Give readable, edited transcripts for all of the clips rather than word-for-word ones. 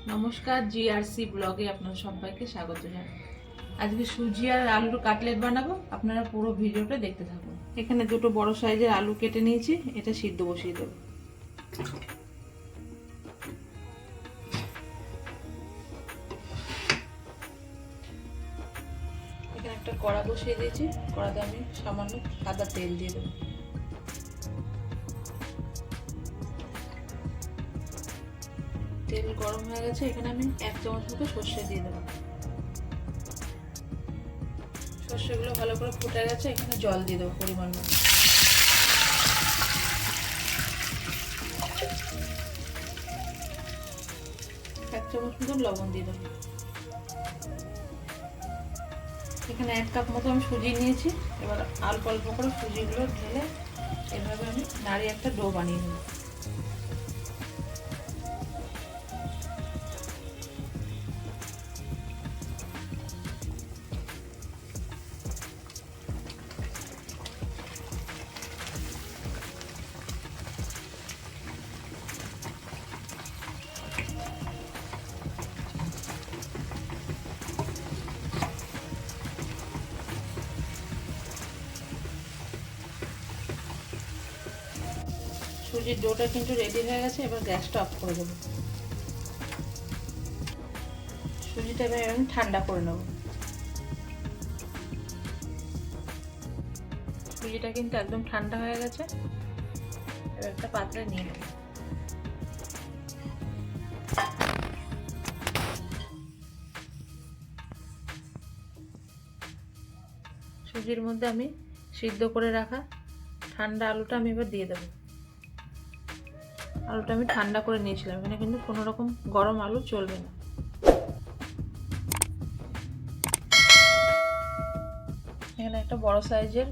নমস্কার, জিআরসি ব্লগে আপনাদের সবাইকে স্বাগত জানাই। আজকে সুজি আর আলুর কাটলেট বানাবো, আপনারা পুরো ভিডিওটা দেখতে থাকুন। এখানে দুটো বড় সাইজের আলু কেটে নিয়েছি, এটা সিদ্ধ বসিয়ে দেবো। এখানে একটা কড়া বসিয়ে দিয়েছি, কড়াতে আমি সামান্য সাদা তেল দিয়ে দেবো। তেল গরম হয়ে গেছে, এখানে আমি 1 চামচ মতো সর্ষে দিয়ে দেবো। সর্ষেগুলো ভালো করে ফুটে গেছে, এখানে জল দিয়ে দেবো পরিমাণ মতো। 1 চামচ মতো লবণ দিয়ে দেবো। এখানে 1 কাপ মতো আমি সুজি নিয়েছি। এবার অল্প অল্প করে সুজিগুলো ঢেলে এভাবে আমি নাড়িয়ে একটা ডো বানিয়ে নেব। সুজির ডোটা কিন্তু রেডি হয়ে গেছে, এবার গ্যাসটা অফ করে দেবো। সুজিটা এবার আমি ঠান্ডা করে নেব। সুজিটা কিন্তু একদম ঠান্ডা হয়ে গেছে, এবার একটা পাত্রে নিয়ে নেব। সুজির মধ্যে আমি সিদ্ধ করে রাখা ঠান্ডা আলুটা আমি এবার দিয়ে দেবো। আলুটা আমি ঠান্ডা করে নিয়েছিলাম, এখানে কিন্তু কোনো রকম গরম আলু চলবে না। এখানে একটা বড় সাইজের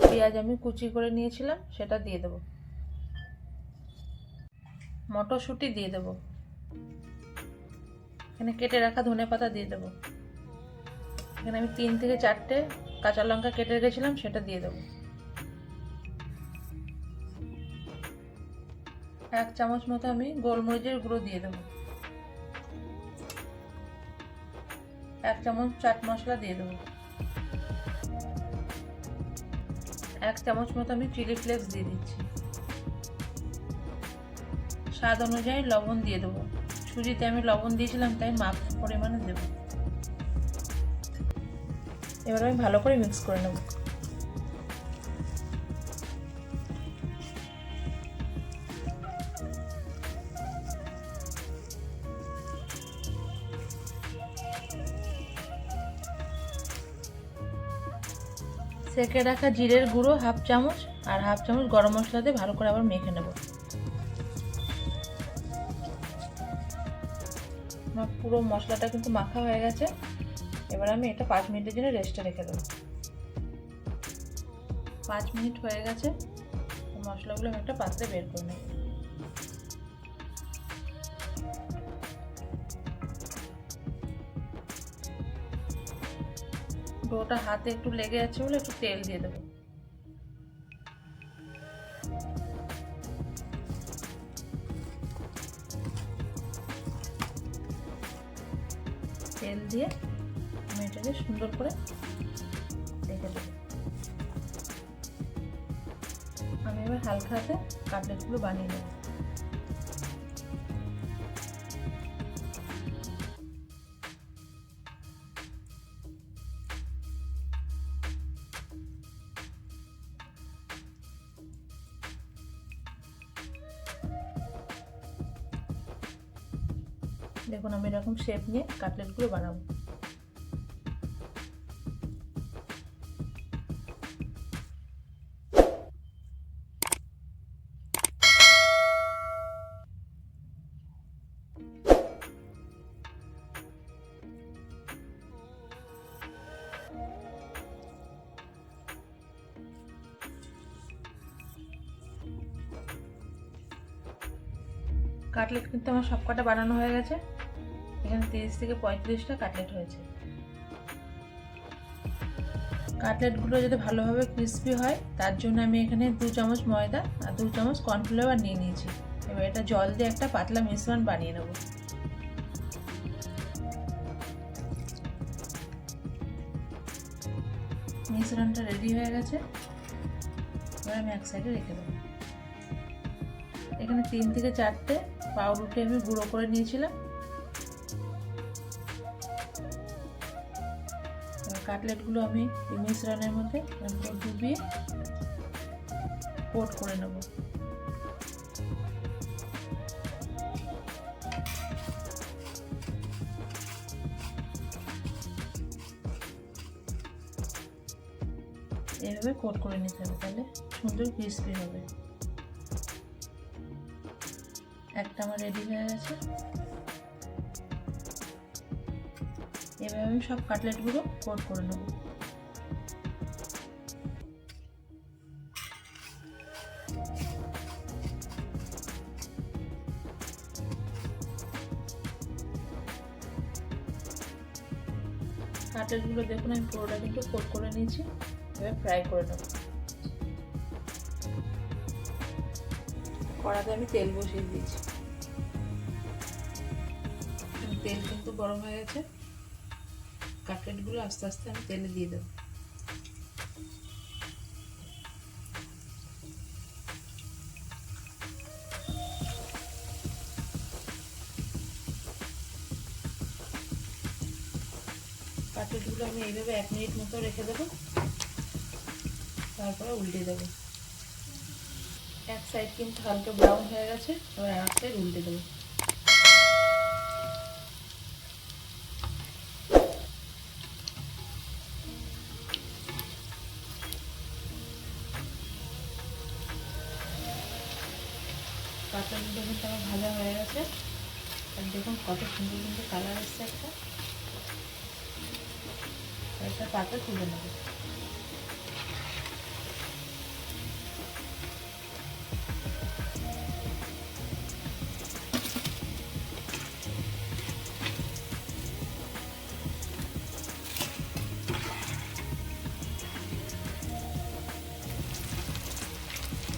পেঁয়াজ আমি কুচি করে নিয়েছিলাম, সেটা দিয়ে দেবো। মটরশুঁটি দিয়ে দেবো। এখানে কেটে রাখা ধনেপাতা দিয়ে দেবো। এখানে আমি 3 থেকে 4টে কাঁচা লঙ্কা কেটে রেখেছিলাম, সেটা দিয়ে দেবো। 1 চামচ মতো আমি গোলমরিচের গুঁড়ো দিয়ে দেবো। 1 চামচ চাট মশলা দিয়ে দেবো। 1 চামচ মতো আমি চিলি ফ্লেক্স দিয়ে দিচ্ছি। স্বাদ অনুযায়ী লবণ দিয়ে দেবো। সুজিতে আমি লবণ দিয়েছিলাম, তাই মাপ পরিমাণে দেবো। এবার আমি ভালো করে মিক্স করে নেব। সেকে রাখা জিরের গুঁড়ো 1/2 চামচ আর 1/2 চামচ গরম মশলা দিয়ে ভালো করে আবার মেখে নেব। আমার পুরো মশলাটা কিন্তু মাখা হয়ে গেছে। এবার আমি এটা 5 মিনিটের জন্য রেস্টে রেখে দেবো। 5 মিনিট হয়ে গেছে, মশলাগুলো আমি একটা পাত্রে বের করে নেব। ডোটা হাতে একটু লেগে যাচ্ছে বলে একটু তেল দিয়ে দেবো। তেল দিয়ে আমি এটাকে সুন্দর করে রেখে দেবো। আমি এবার হালকা হাতে কাটলেটগুলো বানিয়ে নেব। দেখুন আমি এরকম শেপ নিয়ে কাটলেটগুলো বানাবো। কাটলেট কিন্তু আমার সবকটা বানানো হয়ে গেছে। এখানে 30 থেকে 35টা কাটলেট হয়েছে। কাটলেটগুলো যাতে ভালোভাবে ক্রিস্পি হয় তার জন্য আমি এখানে 2 চামচ ময়দা আর 2 চামচ কর্নফ্লাওয়ার নিয়ে নিয়েছি। এবার এটা জল দিয়ে একটা পাতলা মিশ্রণ বানিয়ে নেব। মিশ্রণটা রেডি হয়ে গেছে, এবার আমি এক সাইডে রেখে দেবো। এখানে 3 থেকে 4টে পাউরুটি আমি গুঁড়ো করে নিয়েছিলাম। কাটলেটগুলো আমি এই মিশ্রণের মধ্যে ডুবিয়ে কোট করে নেব। এইভাবে কোট করে নিতে হবে, তাহলে সুন্দর ক্রিস্পি হবে। একটা আমার রেডি হয়ে গেছে। এভাবে আমি সব কাটলেটগুলো কোট করে নেব। কাটলেটগুলো দেখুন আমি পুরোটা কিন্তু কোট করে নিয়েছি। এবার ফ্রাই করে নেব। কড়াতে আমি তেল বসিয়ে দিয়েছি, তেল কিন্তু গরম হয়ে গেছে। কাটলেটগুলো আস্তে আস্তে আমি তেলে দিয়ে দেবো। কাটলেটগুলো আমি এইভাবে 1 মিনিট মতো রেখে দেবো, তারপরে উল্টে দেবো। এক সাইড কিন্তু হালকা ব্রাউন হয়ে গেছে, এবার আর এক সাইড উল্টে দেবো। কাটলেটগুলো কিন্তু আমার ভাজা হয়ে গেছে, আর দেখুন কত সুন্দর কিন্তু কালার এসছে একটা পাত্রে তুলে নেব।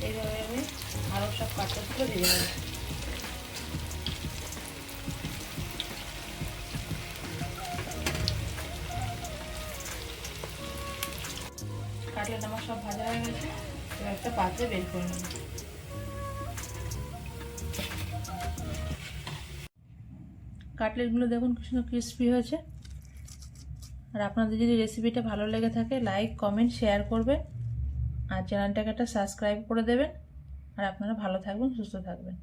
এইভাবে আমি আরও সব কাটলেটগুলো ভেজে নেব। কাটলেট আমার সব ভাজা হয়ে গেছে, এবার একটা পাত্রে বের করে নেব। কাটলেটগুলো দেখুন কি সুন্দর ক্রিস্পি হয়েছে। আর আপনাদের যদি রেসিপিটা ভালো লেগে থাকে লাইক কমেন্ট শেয়ার করবেন, আর চ্যানেলটাকে একটা সাবস্ক্রাইব করে দেবেন। আর আপনারা ভালো থাকবেন, সুস্থ থাকবেন।